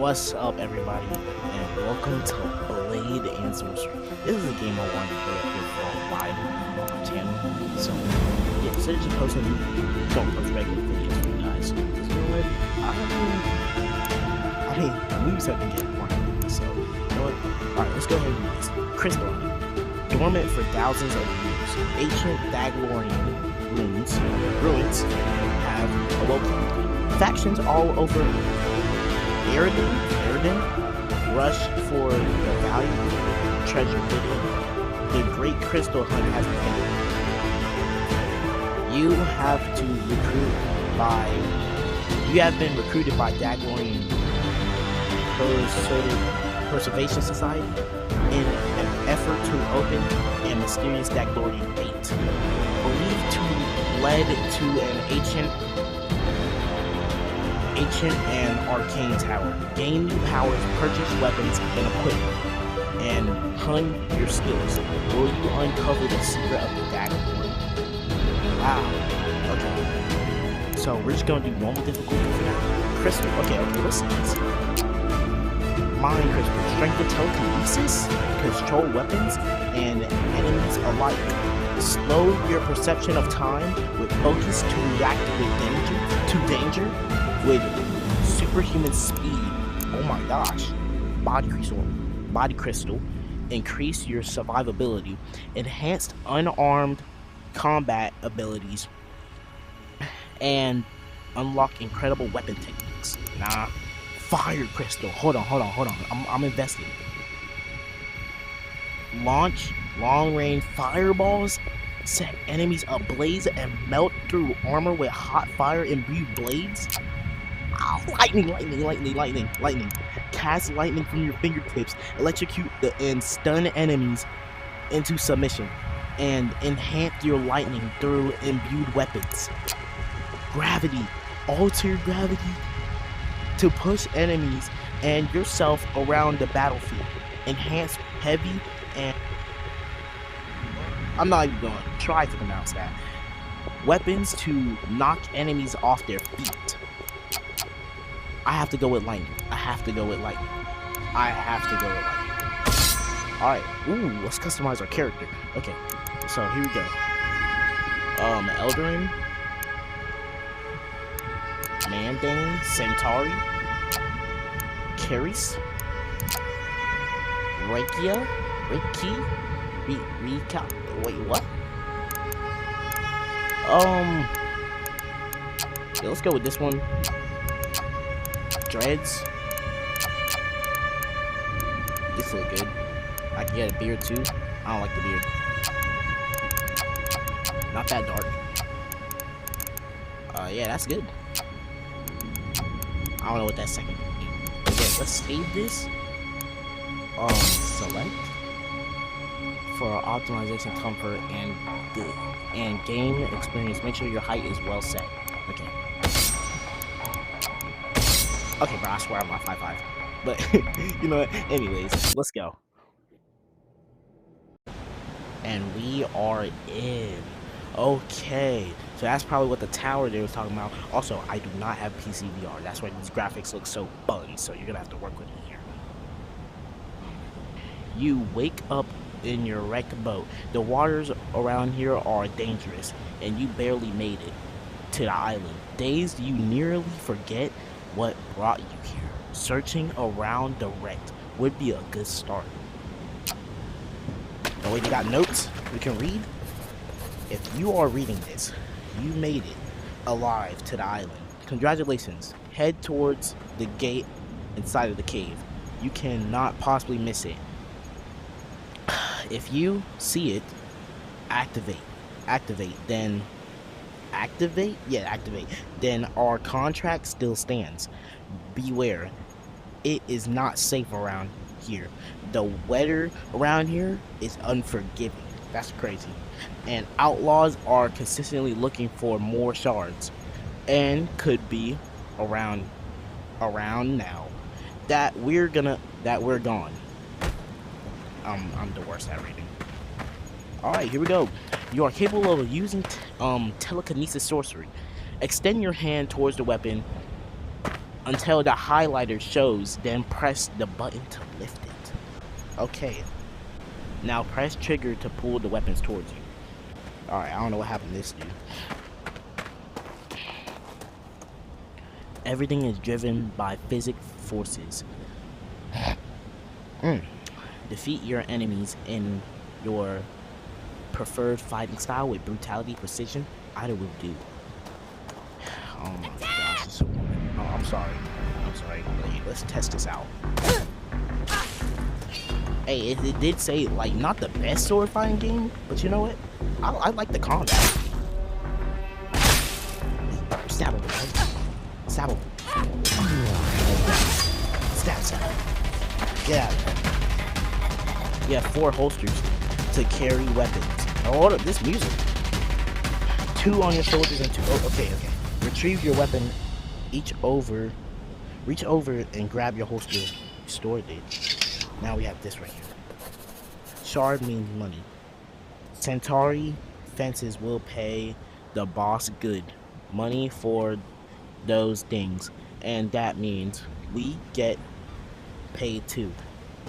What's up, everybody, and welcome to Blade and Sorcery. This is a game I wanted to play up here for a while on my channel. So, yeah, instead of just posting, don't post regular videos for you guys. You know what? Moves have been getting boring. So, you know what? Alright, let's go ahead and do this. Crystal, dormant for thousands of years. Ancient Daglorian ruins have awoken. Factions all over Eridan rush for the valuable treasure hidden. The great crystal hunt has begun. You have been recruited by Daglorian Preservation Society in an effort to open a mysterious Daglorian gate, believed to lead to an ancient and arcane tower. Gain new powers, purchase weapons and equipment, and hone your skills. Will you uncover the secret of the Daglorian? Wow. Okay. So we're just gonna do normal difficulty for now. Crystal. Okay, let's see this. Mind crystal. Strength and telekinesis. Control weapons and enemies alike. Slow your perception of time with focus to react with danger with superhuman speed. Oh my gosh. Body crystal. Increase your survivability. Enhanced unarmed combat abilities. And unlock incredible weapon techniques. Fire crystal. Hold on. I'm investing. Launch long-range fireballs. Set enemies ablaze and melt through armor with hot fire imbued blades. Lightning. Cast lightning from your fingertips. Electrocute and stun enemies into submission. And enhance your lightning through imbued weapons. Gravity. Alter gravity to push enemies and yourself around the battlefield. Enhance heavy and... I'm not even going to try to pronounce that. Weapons to knock enemies off their feet. I have to go with lightning. Alright. Ooh, let's customize our character. Okay. So, here we go. Eldarin. Mandane. Centauri. Caris. Reiki. Wait, what? Yeah, let's go with this one. Dreads. This look good. I can get a beard too. I don't like the beard. Not that dark. Yeah, that's good. I don't know what that second. Okay, let's save this. Select for optimization, comfort, and game experience. Make sure your height is well set. Okay. Okay, bro, I swear I'm not 5'5". But, you know what? Anyways, let's go. And we are in. Okay. So that's probably what the tower they was talking about. Also, I do not have PC VR. That's why these graphics look so fun. So you're going to have to work with me here. You wake up in your wrecked boat. The waters around here are dangerous, and you barely made it to the island. Dazed, you nearly forget what brought you here. Searching around the wreck would be a good start. Oh wait, you got notes we can read? If you are reading this, you made it alive to the island. Congratulations. Head towards the gate inside of the cave. You cannot possibly miss it. If you see it, activate. Then our contract still stands. Beware, it is not safe around here. The weather around here is unforgiving. That's crazy. And outlaws are consistently looking for more shards, and could be around now that we're gone. I'm the worst at reading. Alright, here we go. You are capable of using telekinesis sorcery. Extend your hand towards the weapon until the highlighter shows, then press the button to lift it. Okay. Now press trigger to pull the weapons towards you. Alright, I don't know what happened to this dude. Everything is driven by physics forces. Defeat your enemies in your preferred fighting style with brutality, precision. Either will do. Oh my gosh, this is a woman. Oh, I'm sorry. Let's test this out. Hey, it did say, like, not the best sword fighting game, but you know what? I like the combat. Stab him, right? Stab him. Stab. Get out of here. You have 4 holsters to carry weapons. Oh, hold up, this music. 2 on your shoulders and 2. Oh, okay. Retrieve your weapon. Reach over and grab your holster. You stored it. Now we have this right here. Shard means money. Centauri fences will pay the boss good money for those things, and that means we get paid too.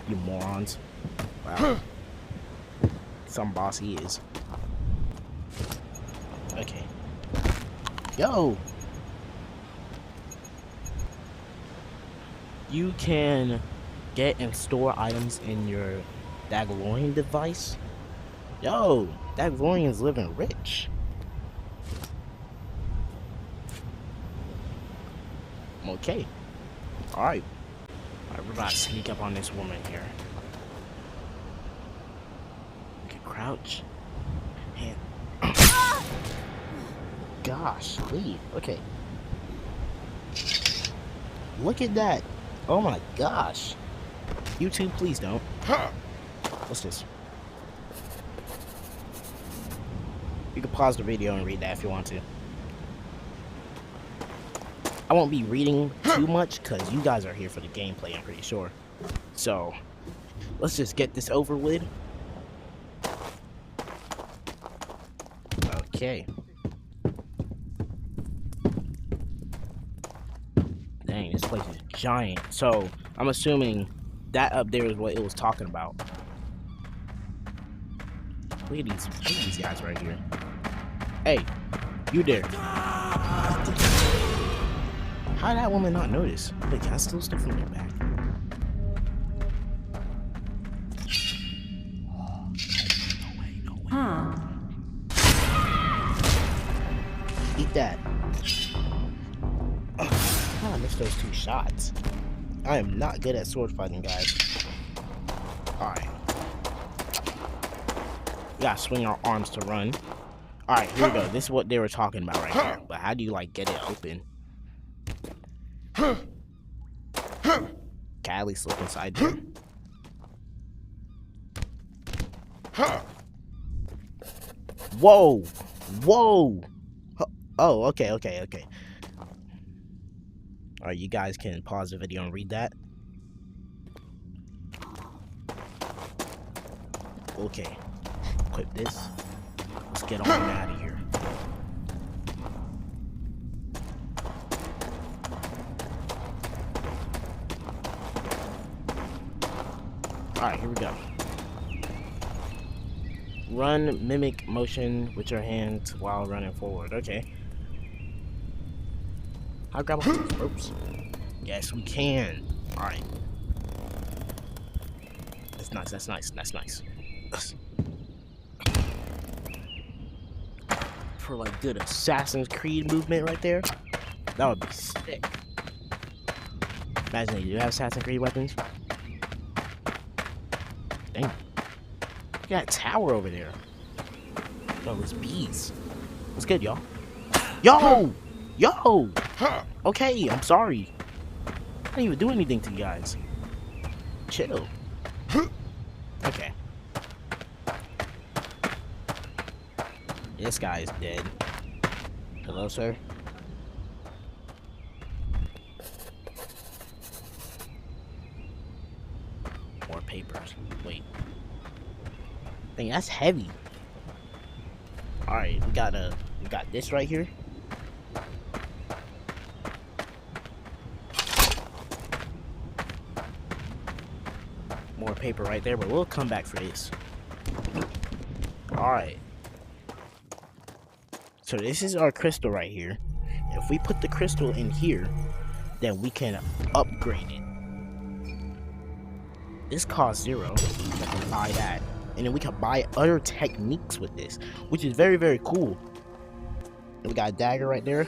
You morons! Wow, some boss he is. Okay, yo, you can get and store items in your Dagalorian device. Yo, Dagalorian's living rich. Okay. Alright, we're about to sneak up on this woman here. Okay, crouch. Hand. Gosh, leave. Okay. Look at that. Oh my gosh. YouTube, please don't. What's this? You can pause the video and read that if you want to. I won't be reading too much because you guys are here for the gameplay, I'm pretty sure. So, let's just get this over with. Okay. Dang, this place is giant. So, I'm assuming that up there is what it was talking about. Look at these guys right here. Hey, you there. How did that woman not notice? Wait, can I steal stuff from your back? No way. Eat that. I missed those 2 shots. I am not good at sword fighting, guys. Alright. We gotta swing our arms to run. Alright, here we go. This is what they were talking about right here. But how do you, like, get it open? Can I at least look inside there? Whoa! Whoa! Oh, okay. Alright, you guys can pause the video and read that. Okay. Equip this. Let's get on out of here. Alright, here we go. Run, mimic motion with your hands while running forward. Okay. I'll grab all these ropes. Yes, we can. Alright. That's nice. For like good Assassin's Creed movement right there. That would be sick. Imagine you have Assassin's Creed weapons. Dang. Look at that tower over there. Yo, those bees. What's good, y'all? Yo! Okay, I'm sorry. I didn't even do anything to you guys. Chill. Okay. This guy is dead. Hello, sir? More papers. Wait. Dang, that's heavy. Alright, we got this right here. more paper right there, but we'll come back for this. Alright. So this is our crystal right here. If we put the crystal in here, then we can upgrade it. This costs 0. We can buy that. And then we can buy other techniques with this, which is very, very cool. And we got a dagger right there.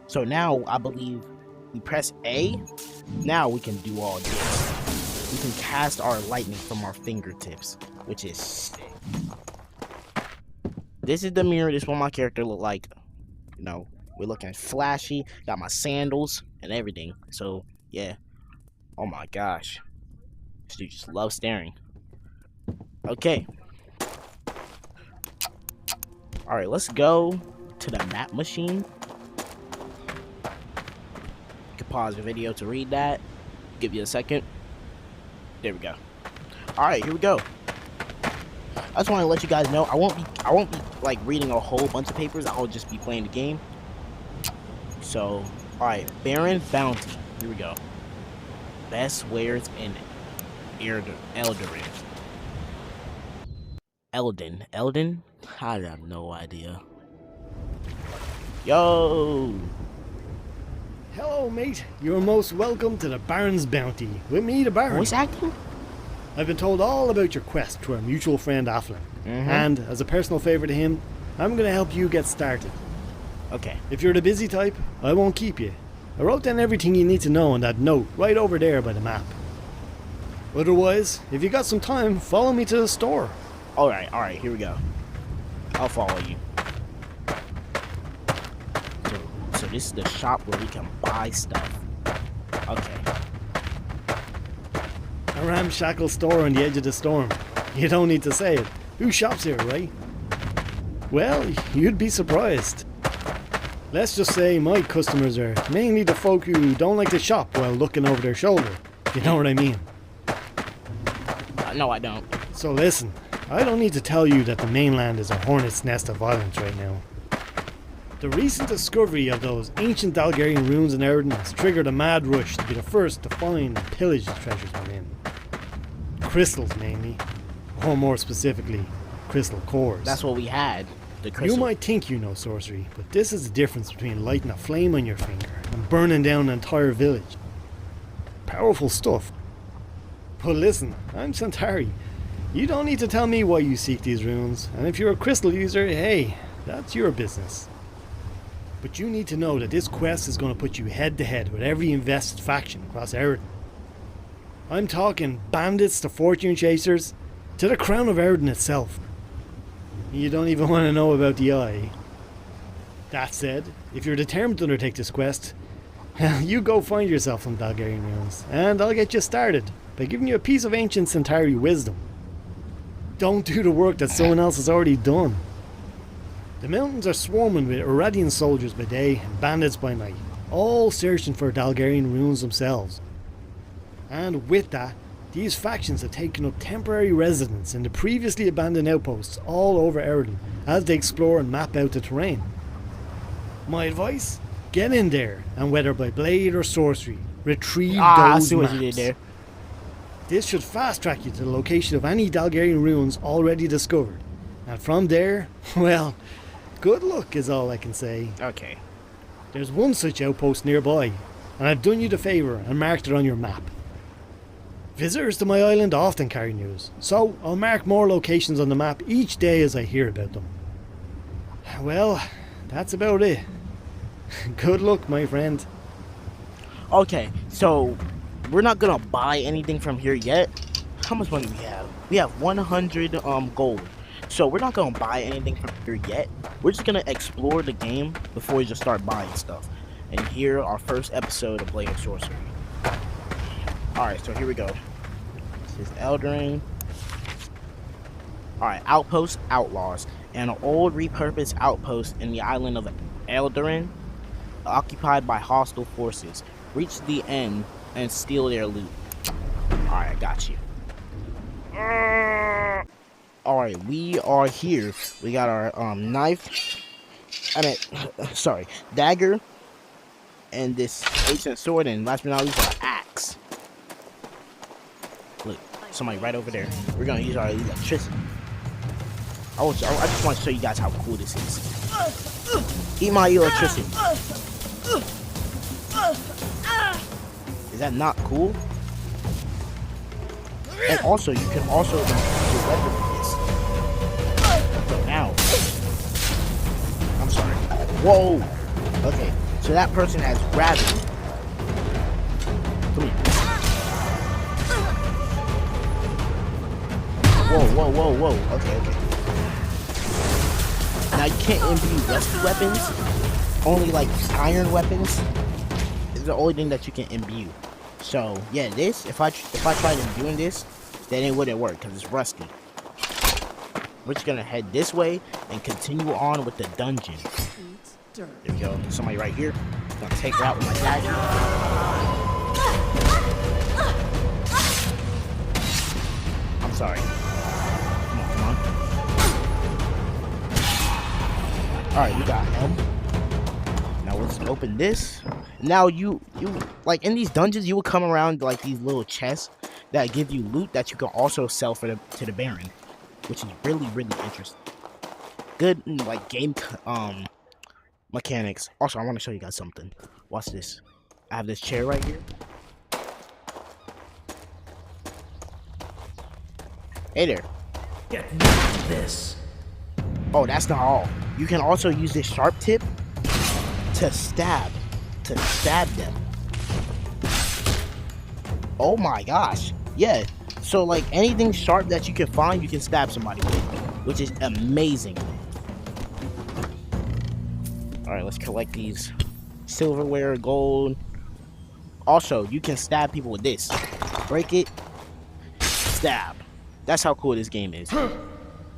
So now, I believe, we press A. Now we can do all this. We can cast our lightning from our fingertips, which is sick. This is the mirror. This is what my character look like. You know, we're looking flashy. Got my sandals and everything. So, yeah. Oh my gosh. This dude just loves staring. Okay. Alright, let's go to the map machine. You can pause the video to read that. Give you a second. There we go. Alright, here we go. I just want to let you guys know I won't be like reading a whole bunch of papers. I'll just be playing the game. So, alright, Baron Bounty. Here we go. Best wares in Eldorin. Eldon? I have no idea. Yo! Hello, mate. You're most welcome to the Baron's Bounty. With me, the Baron. Voice acting? I've been told all about your quest to our mutual friend Afflin. And, as a personal favour to him, I'm going to help you get started. Okay. If you're the busy type, I won't keep you. I wrote down everything you need to know on that note right over there by the map. Otherwise, if you got some time, follow me to the store. Alright, here we go. I'll follow you. So this is the shop where we can buy stuff. Okay. A ramshackle store on the edge of the storm. You don't need to say it. Who shops here, right? Well, you'd be surprised. Let's just say my customers are mainly the folk who don't like to shop while looking over their shoulder. You know what I mean? No, I don't. So listen, I don't need to tell you that the mainland is a hornet's nest of violence right now. The recent discovery of those ancient Dalgarian ruins in Erden has triggered a mad rush to be the first to find and pillage the treasures within. Crystals mainly, or more specifically, crystal cores. That's what we had. The crystal. You might think you know sorcery, but this is the difference between lighting a flame on your finger and burning down an entire village. Powerful stuff. But listen, I'm Centauri. You don't need to tell me why you seek these runes, and if you're a crystal user, hey, that's your business. But you need to know that this quest is going to put you head to head with every invested faction across Erden. I'm talking bandits to fortune chasers, to the crown of Erden itself. You don't even want to know about the eye. That said, if you're determined to undertake this quest, you go find yourself some Dalgarian runes, and I'll get you started by giving you a piece of ancient Centauri wisdom. Don't do the work that someone else has already done. The mountains are swarming with Irradian soldiers by day and bandits by night, all searching for Dalgarian runes themselves. And with that, these factions have taken up temporary residence in the previously abandoned outposts all over Erden as they explore and map out the terrain. My advice? Get in there, and whether by blade or sorcery, retrieve those I see what maps. you did there. This should fast track you to the location of any Dalgarian ruins already discovered. And from there, well, good luck is all I can say. Okay. There's one such outpost nearby, and I've done you the favour and marked it on your map. Visitors to my island often carry news, so I'll mark more locations on the map each day as I hear about them. Well, that's about it. Good luck, my friend. Okay, so we're not gonna buy anything from here yet. How much money we have? We have 100 gold. So we're not gonna buy anything from here yet. We're just gonna explore the game before we just start buying stuff. And here our first episode of Blade of Sorcery. Alright, so here we go. This is Eldorin. Alright, Outpost Outlaws. An old repurposed outpost in the island of Eldorin, occupied by hostile forces. Reach the end and steal their loot. Alright, I got you. Alright, we are here. We got our knife. Sorry, dagger. And this ancient sword, and last but not least, our axe. somebody right over there. We're gonna use our electricity. I just want to show you guys how cool this is. Eat my electricity. Is that not cool? And also, you can also use your weapon with this. Ow. I'm sorry. Whoa. Okay, so that person has gravity. Come here. Whoa. Okay. Now you can't imbue rusty weapons. Only like iron weapons is the only thing that you can imbue. So yeah, this if I tried imbuing this, then it wouldn't work because it's rusty. We're just gonna head this way and continue on with the dungeon. There we go. There's somebody right here. I'm gonna take her out with my dagger. I'm sorry. Come on. Alright, we got him. Now let's open this. Now you like in these dungeons you will come around like these little chests that give you loot that you can also sell to the Baron, which is really interesting. Good like game mechanics. Also, I want to show you guys something. Watch this. I have this chair right here. Hey there. Get rid of this. Oh, that's not all. You can also use this sharp tip to stab them. Oh my gosh. Yeah. So like anything sharp that you can find, you can stab somebody with, which is amazing. Alright, let's collect these silverware, gold. Also, you can stab people with this. Break it, stab. That's how cool this game is.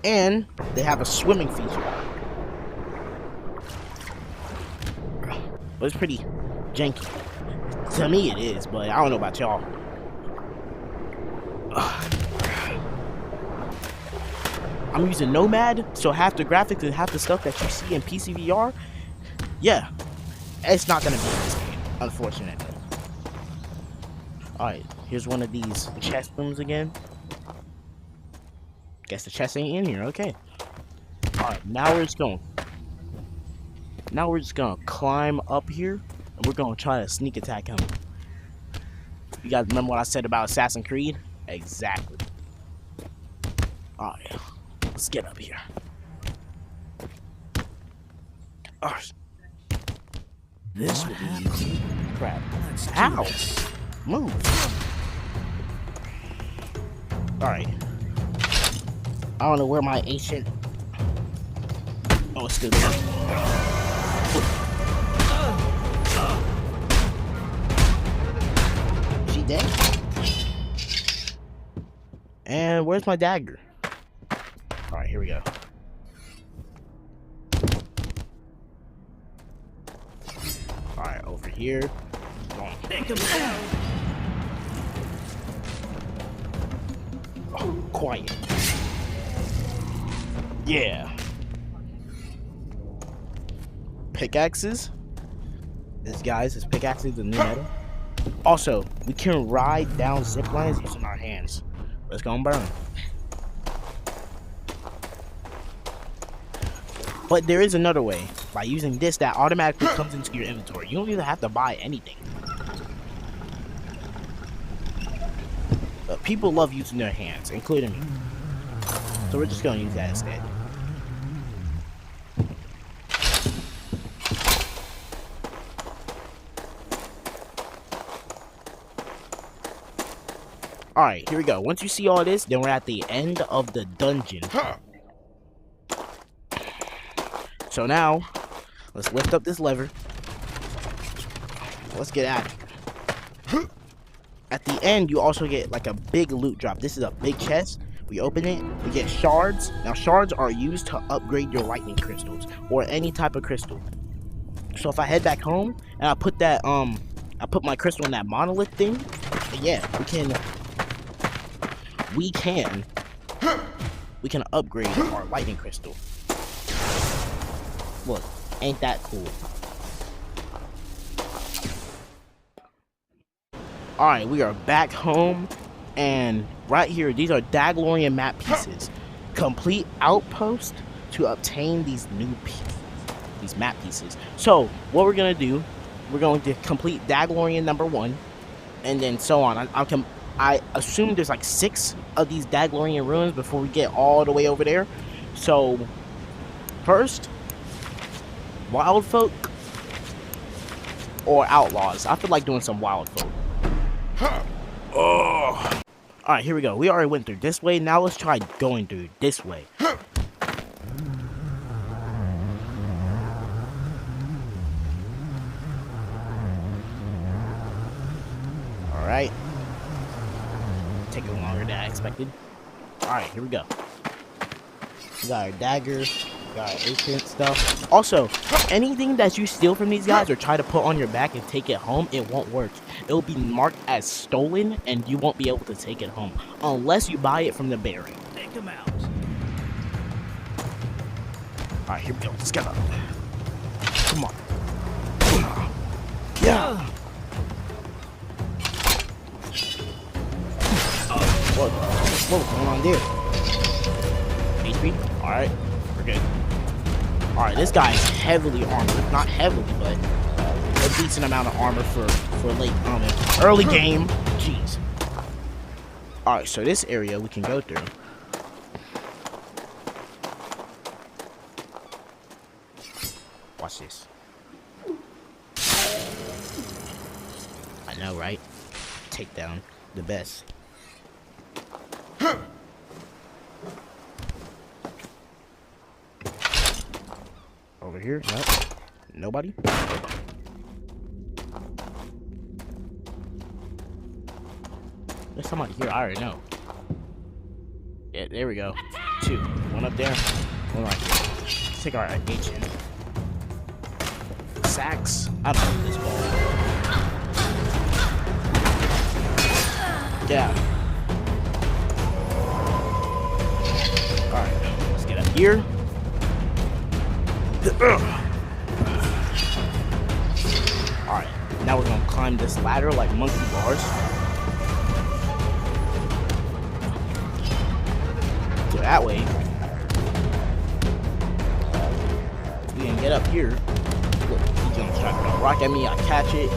And they have a swimming feature. But it's pretty janky. To me it is, but I don't know about y'all. I'm using Nomad, so half the graphics and half the stuff that you see in PC VR, yeah, it's not gonna be in this game, unfortunately. Alright, here's one of these chest rooms again. Guess the chest ain't in here, okay. Alright, now we're just gonna climb up here, and we're gonna try to sneak attack him. You guys remember what I said about Assassin's Creed? Exactly. Alright, let's get up here. Alright. This will be easy. Crap. Let's do Ow! this. Move. Alright. I don't know where my ancient... Oh, it's still there. She dead? And where's my dagger? Alright, here we go. Alright, over here. Think of it. Oh, quiet. Yeah. Pickaxes. This pickaxes the new metal. Also, we can ride down zip lines using our hands. Let's go and burn. But there is another way. By using this, that automatically comes into your inventory. You don't even have to buy anything. But people love using their hands, including me. So we're just gonna use that instead. Alright, here we go. Once you see all this, then we're at the end of the dungeon. So now, let's lift up this lever. Let's get at it. At the end, you also get like a big loot drop. This is a big chest. We open it, we get shards. Now, shards are used to upgrade your lightning crystals or any type of crystal. So if I head back home and I put that, I put my crystal in that monolith thing, yeah, we can upgrade our lightning crystal. Look, ain't that cool? Alright, we are back home And right here, these are Daglorian map pieces. Complete outpost to obtain these new pieces, these map pieces. So what we're gonna do, we're going to complete Daglorian number 1, and then so on. I assume there's like 6 of these Daglorian ruins before we get all the way over there. So first, wild folk or outlaws. I feel like doing some wild folk. Oh. Alright, here we go. We already went through this way. Now let's try going through this way. Alright. Taking longer than I expected. Alright, here we go. We got our dagger. Got our ancient stuff. Also, anything that you steal from these guys or try to put on your back and take it home, it won't work. It will be marked as stolen, and you won't be able to take it home unless you buy it from the Baron. Take him out. All right, here we go. Let's go. Come on. Yeah. What's going on there? HP. All right, we're good. All right, this guy is heavily armored. Not heavily, but a decent amount of armor for late early game. Jeez. All right, so this area we can go through. Watch this. I know, right? Take down the best. Over here? Nope. Nobody? There's somebody here. I already know. Yeah, there we go. 2. One up there. One right here. Let's take our agent. Sacks. I don't know this ball. Yeah. Alright. Let's get up here. Alright, now we're gonna climb this ladder like monkey bars. So that way, we can get up here. Look, he's gonna try to throw a rock at me, I catch it.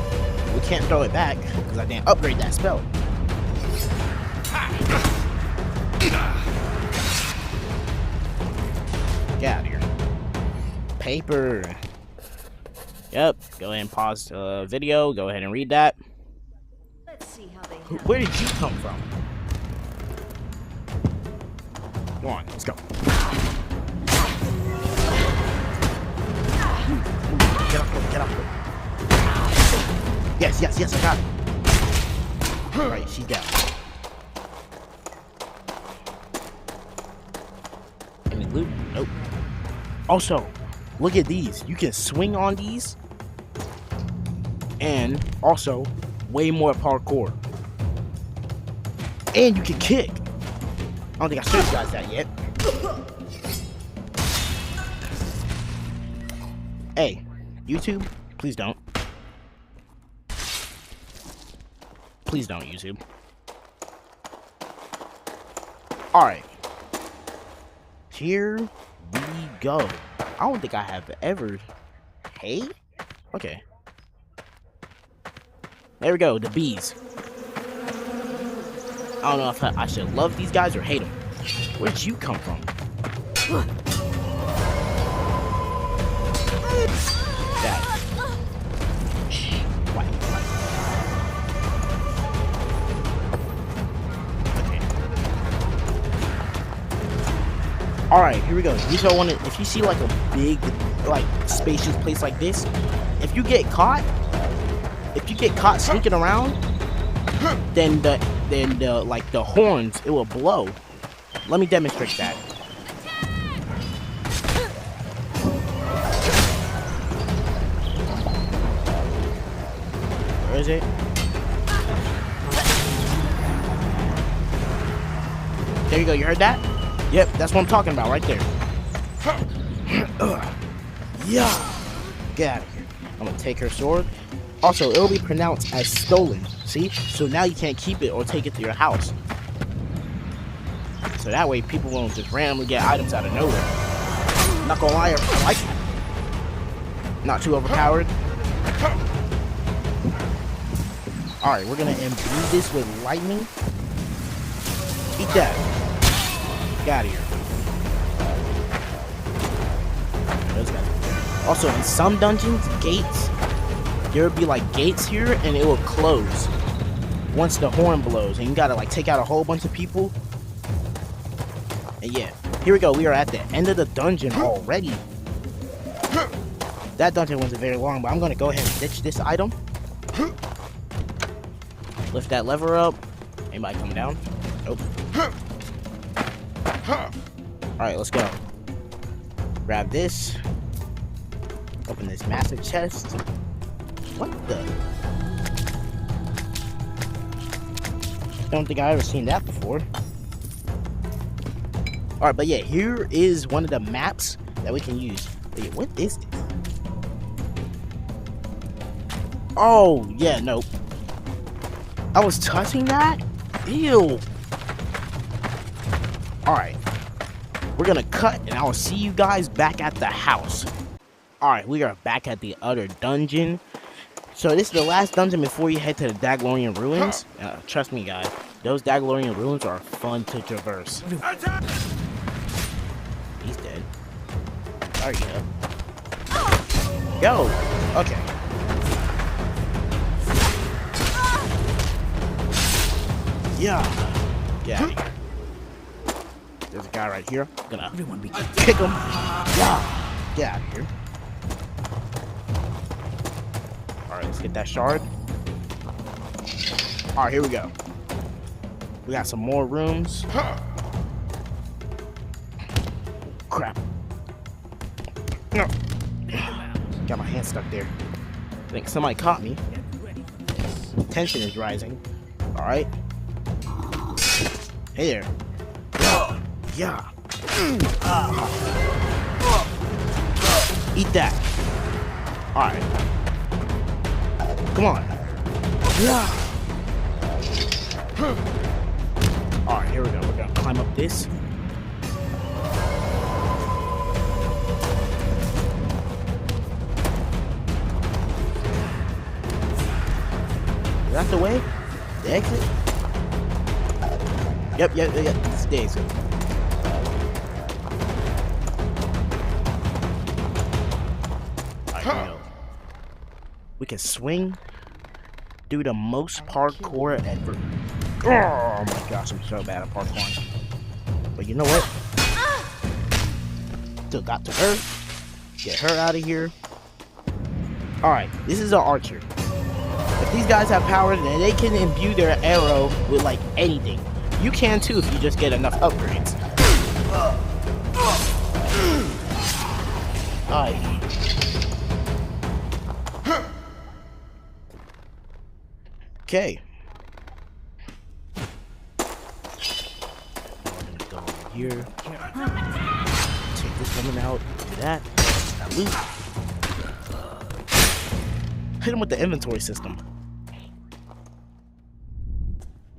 We can't throw it back, because I didn't upgrade that spell. Get out of here. Paper. Yep. Go ahead and pause the video. Go ahead and read that. Let's see how they Where did you come from? Come on, let's go. Get up, get up. Yes, I got it. Alright, she's down. Any loot? Nope. Also, look at these. You can swing on these. And also, way more parkour. And you can kick. I don't think I showed you guys that yet. Hey, YouTube, please don't. Please don't, YouTube. Alright. Here we go. I don't think I have ever... Hey? Okay. There we go, the bees. I don't know if I should love these guys or hate them. Where'd you come from? That. What? Okay. Alright, here we go. These are one of, if you see like a big, like spacious place like this, if you get caught sneaking around, then the like the horns, it will blow. Let me demonstrate that. Where is it? There you go, you heard that? Yep, that's what I'm talking about right there. Yeah. Get out of here. I'm gonna take her sword. Also, it'll be pronounced as stolen. See? So now you can't keep it or take it to your house. So that way people won't just randomly get items out of nowhere. Not gonna lie, I like it. Not too overpowered. Alright, we're gonna imbue this with lightning. Eat that. Get out of here. Those guys. Also, in some dungeons, gates, there would be like gates here and it will close once the horn blows. And you gotta like take out a whole bunch of people. And yeah, here we go. We are at the end of the dungeon already. That dungeon wasn't very long, but I'm gonna go ahead and ditch this item. Lift that lever up. Anybody coming down? Nope. Alright, let's go. Grab this. Open this massive chest. What the? Don't think I've ever seen that before. Alright, but yeah, here is one of the maps that we can use. Wait, what is this? Oh, yeah, nope. I was touching that? Ew. Alright. We're gonna cut and I'll see you guys back at the house. Alright, we are back at the other dungeon. So this is the last dungeon before you head to the Daglorian Ruins. Trust me guys, those Daglorian Ruins are fun to traverse. He's dead. There you go. Go! Okay. Yeah. Get out of here. There's a guy right here. I'm gonna kick him. Yeah. Get out of here. Alright, let's get that shard. Alright, here we go. We got some more rooms. Crap. No. Got my hand stuck there. I think somebody caught me. Tension is rising. Alright. Hey there. Yeah. Eat that. Alright. Come on. Yeah. Alright, here we go. We're gonna climb up this. Is that the way? The exit? Yep. This is the exit. We can swing, do the most parkour ever. Oh my gosh, I'm so bad at parkouring. But you know what? Still got to her. Get her out of here. Alright, this is an archer. If these guys have power, then they can imbue their arrow with like anything. You can too if you just get enough upgrades. Alright. Okay. We're gonna go over here. Take this woman out. Do that. Now loot. Hit him with the inventory system.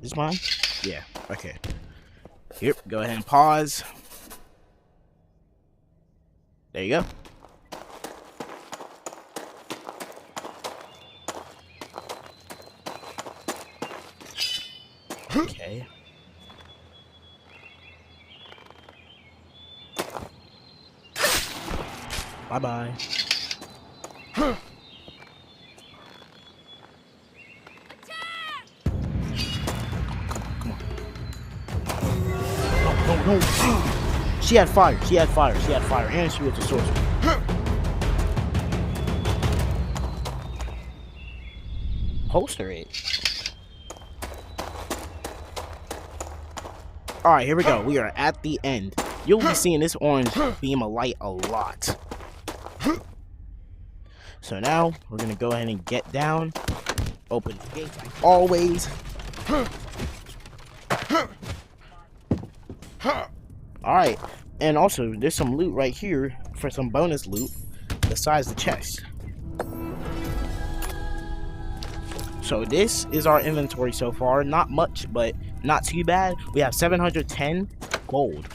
Is this mine? Yeah. Okay. Here. Go ahead and pause. There you go. Okay. Bye-bye. Come on. No. She had fire. And she was a sorcerer. Holster it. Alright, here we go. We are at the end. You'll be seeing this orange beam of light a lot. So now, we're going to go ahead and get down. Open the gates like always. Alright, and also, there's some loot right here for some bonus loot besides the chest. So this is our inventory so far. Not much, but not too bad. We have 710 gold.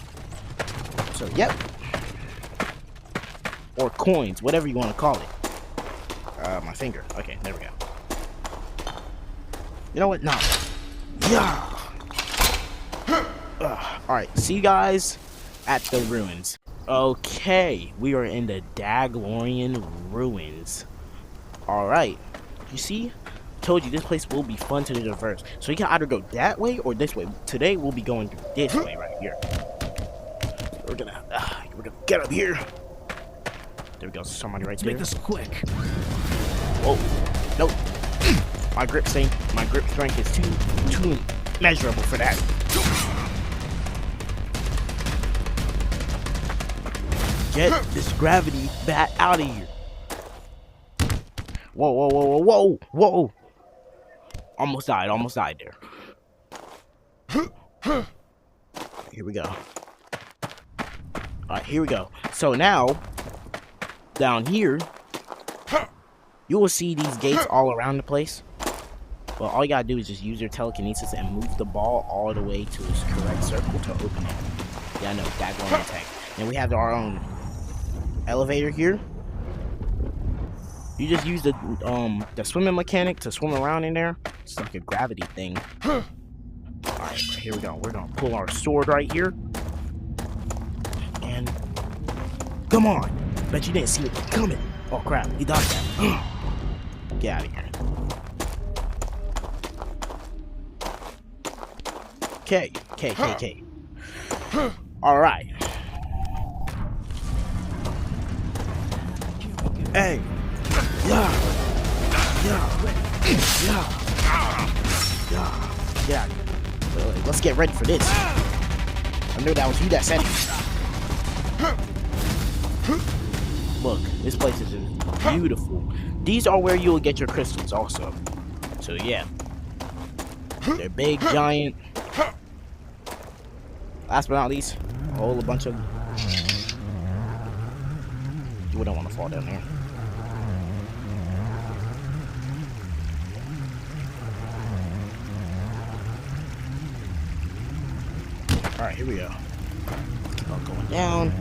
So, yep. Or coins, whatever you want to call it. My finger. Okay, there we go. You know what? No. Yeah. Alright, see you guys at the ruins. Okay, we are in the Daglorian ruins. Alright, you see? Told you this place will be fun to traverse. So you can either go that way or this way. Today we'll be going through this way right here. We're gonna get up here. There we go, somebody right there. Make this quick. Whoa, nope. My grip strength is too measurable for that. Get this gravity bat out of here. Whoa, whoa, whoa, whoa, whoa, whoa. Almost died there. Here we go. Alright, here we go. So now, down here, you will see these gates all around the place. Well, all you gotta do is just use your telekinesis and move the ball all the way to its correct circle to open it. Yeah, I know, that going attack. And we have our own elevator here. You just use the swimming mechanic to swim around in there. It's like a gravity thing. Alright, here we go. We're gonna pull our sword right here. And come on! Bet you didn't see it coming. Oh crap, he dodged that. Get out of here. Okay. Alright. Hey. Yeah. Wait, let's get ready for this. I knew that was you that said it. Look, this place is beautiful. These are where you will get your crystals also. So yeah. They're big, giant. Last but not least, a whole bunch of... You don't want to fall down there. Alright, here we go. Keep on going down.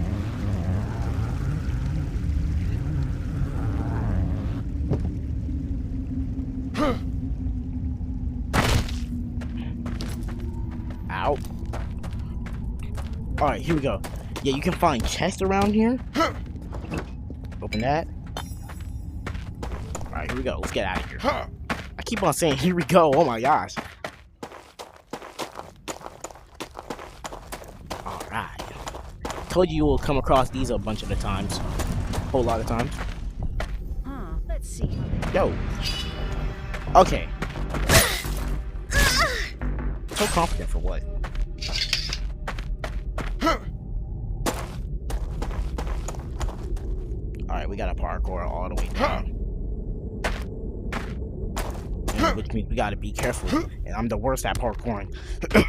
Ow. Alright, here we go. Yeah, you can find chests around here. Open that. Alright, here we go. Let's get out of here. I keep on saying, here we go. Oh my gosh. Alright. Told you will come across these a bunch of the times. Whole lot of times. Let's see. Yo. Okay. So confident for what? Alright, we got a parkour all the way down. And which means we gotta be careful. And I'm the worst at parkouring. Okay.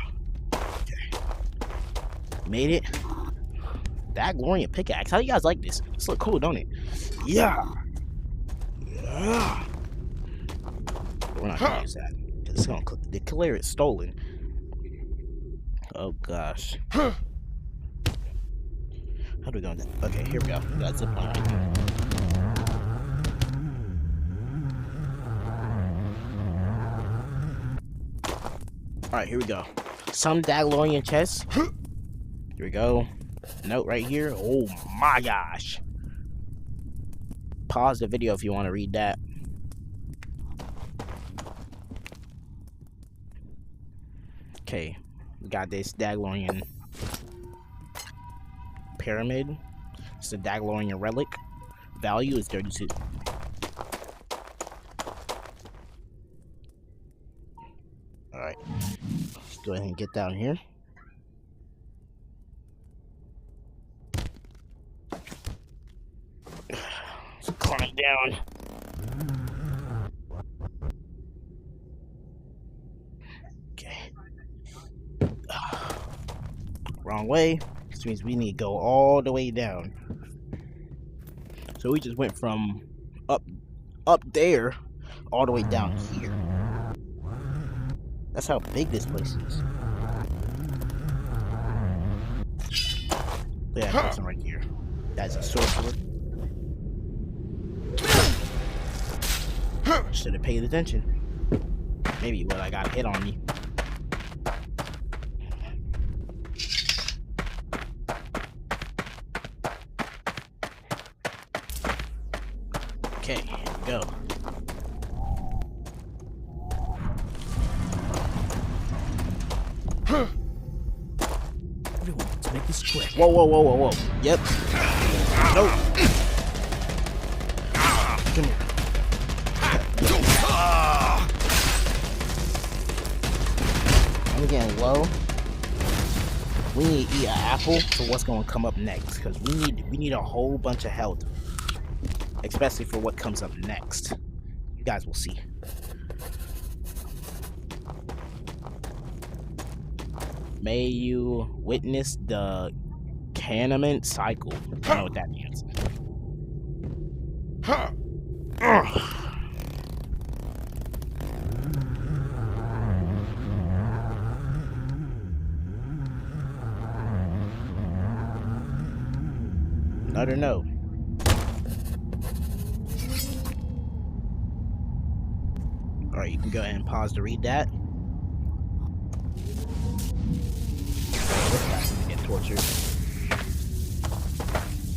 Made it. That glorious pickaxe. How do you guys like this? This look cool, don't it? Yeah. Yeah. We're not gonna use that. It's gonna declare it stolen. Oh gosh. How do we go? Okay, here we go. That's zip line right there. Alright, here we go. Some Daglorian chests. Here we go. Note right here. Oh my gosh. Pause the video if you want to read that. Okay, we got this Daglorian pyramid. It's a Daglorian relic. Value is 32. Alright. Let's go ahead and get down here. Let's climb down. Okay. Wrong way. This means we need to go all the way down. So we just went from up there all the way down here. That's how big this place is. Yeah, that person right here. That's a sorcerer. Should have paid attention. Maybe he would. I got a hit on me. Okay, here we go. Everyone, let's make this quick. Whoa, whoa, whoa, whoa, whoa. Yep. No. Come here. I'm getting low. We need to eat an apple for what's gonna come up next, because we need a whole bunch of health. Especially for what comes up next. You guys will see. May you witness the Canament cycle. I don't know what that means. Another no. Alright, you can go ahead and pause to read that. This guy's gonna get tortured.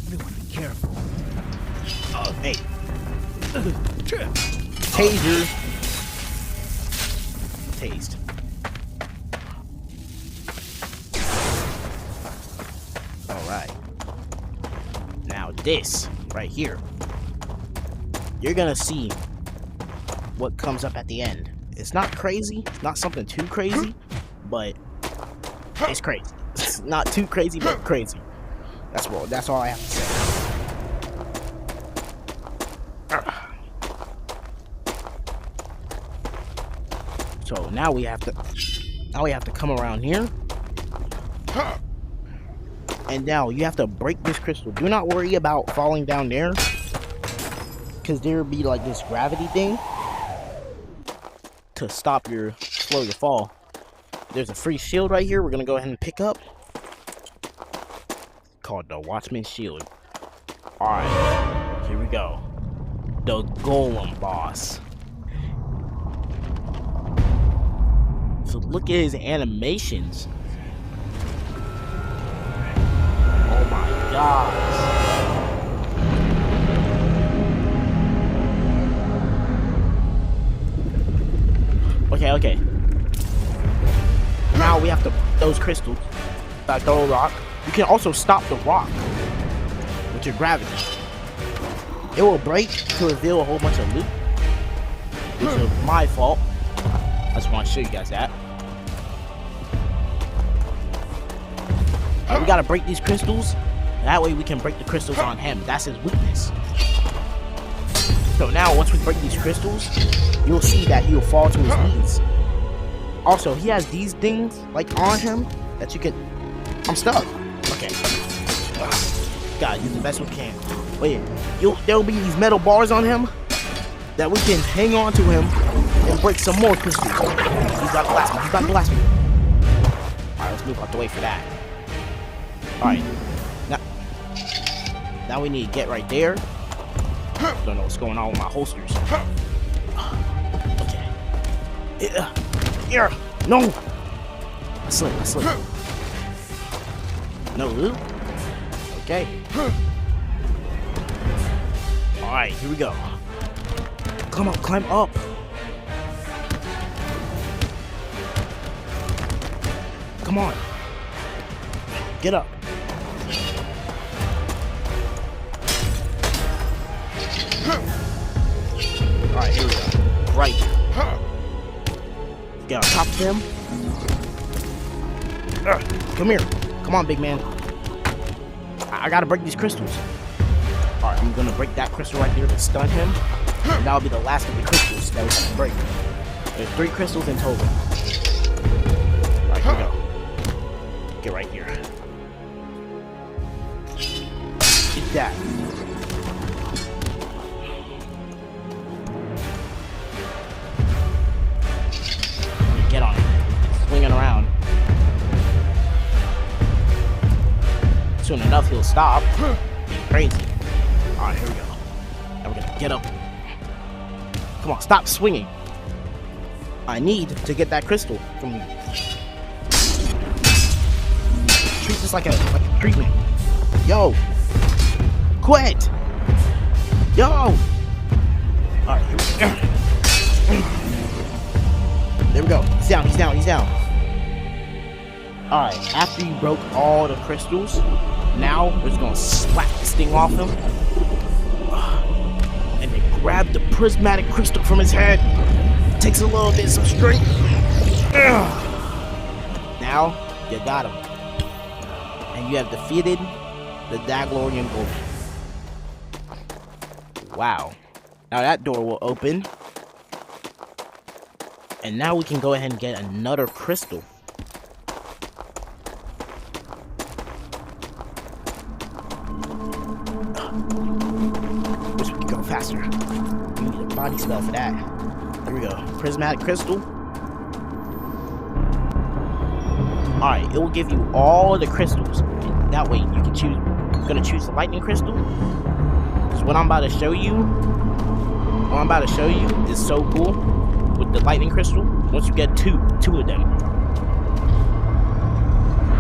Everyone, be careful. Hey. Taser. Tased. Alright. Now this, right here. You're gonna see what comes up at the end. It's not crazy. It's not something too crazy. But it's crazy. It's not too crazy, but crazy. That's all I have to say. So now we have to come around here. And now you have to break this crystal. Do not worry about falling down there, because there'll be like this gravity thing to stop slow your fall. There's a free shield right here. We're gonna go ahead and pick up, called the Watchman Shield. All right, here we go. The Golem boss. So look at his animations. Oh my gosh. Okay. Now we have to those crystals. That throw a rock. You can also stop the rock with your gravity. It will break to reveal a whole bunch of loot, which is my fault. I just want to show you guys that. We gotta break these crystals. That way we can break the crystals on him. That's his weakness. So now once we break these crystals, you'll see that he'll fall to his knees. Also, he has these things like on him that you can. I'm stuck. Okay. Gotta use the best we can. But yeah, there'll be these metal bars on him that we can hang on to him and break some more crystals. He's got the last one. Alright, let's move out the way for that. Alright. Now we need to get right there. Don't know what's going on with my holsters. Okay. Yeah. No! I slipped. No loot? Okay. Alright, here we go. Climb up. Come on. Get up. Alright, here we go. Right here. Get on top of him. Come here. Come on, big man. I gotta break these crystals. Alright, I'm gonna break that crystal right there to stun him. And that'll be the last of the crystals that we have to break. There's 3 crystals in total. Alright, here we go. Get right here. Get that. Get on it. Swinging around. So soon enough he'll stop. Crazy. Alright, here we go. Now we're gonna get up. Come on, stop swinging. I need to get that crystal from you. Treat this like a treatment. Yo! Quit! Yo! Alright, here we go. There we go. He's down, he's down, he's down. Alright, after you broke all the crystals, now we're just gonna slap this thing off him. And then grab the prismatic crystal from his head. Takes a little bit of strength. Now, you got him. And you have defeated the Daglorian Golem. Wow. Now that door will open. And now we can go ahead and get another crystal. Wish we could go faster. We need a body spell for that. Here we go. Prismatic crystal. Alright, it will give you all the crystals. And that way you can choose. I'm gonna choose the lightning crystal. Because what I'm about to show you is so cool with the lightning crystal. Once you get two of them.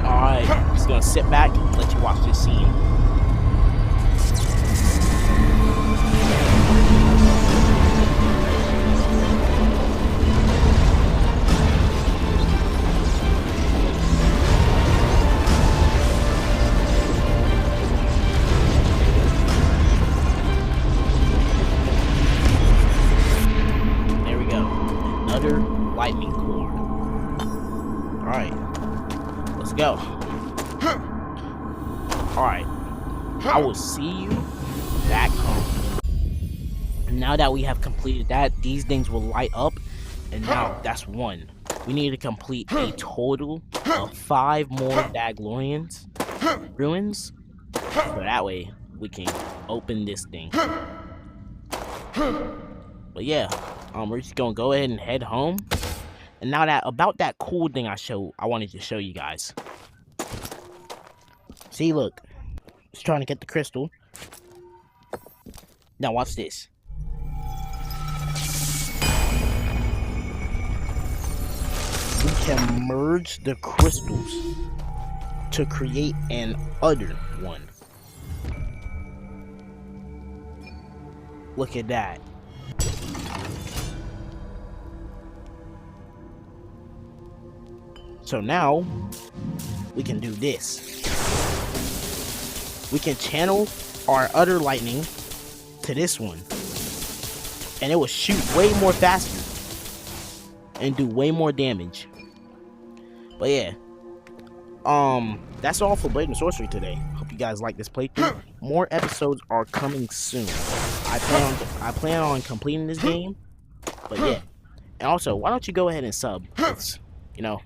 Alright, just gonna sit back and let you watch this scene. Lightning core. Alright. Let's go. Alright. I will see you back home. Now that we have completed that, these things will light up. And now that's one. We need to complete a total of 5 more Daglorians ruins. So that way we can open this thing. But yeah, we're just gonna go ahead and head home. And now that about that cool thing I wanted to show you guys. See, look, just trying to get the crystal. Now watch this. We can merge the crystals to create an other one. Look at that. So now, we can do this. We can channel our other lightning to this one. And it will shoot way more faster. And do way more damage. But yeah. That's all for Blade and Sorcery today. Hope you guys like this playthrough. More episodes are coming soon. I plan on completing this game. But yeah. And also, why don't you go ahead and sub? It's, you know,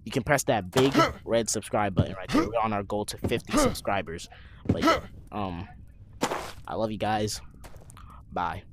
you can press that big red subscribe button right there. We're on our goal to 50 subscribers. But yeah, I love you guys. Bye.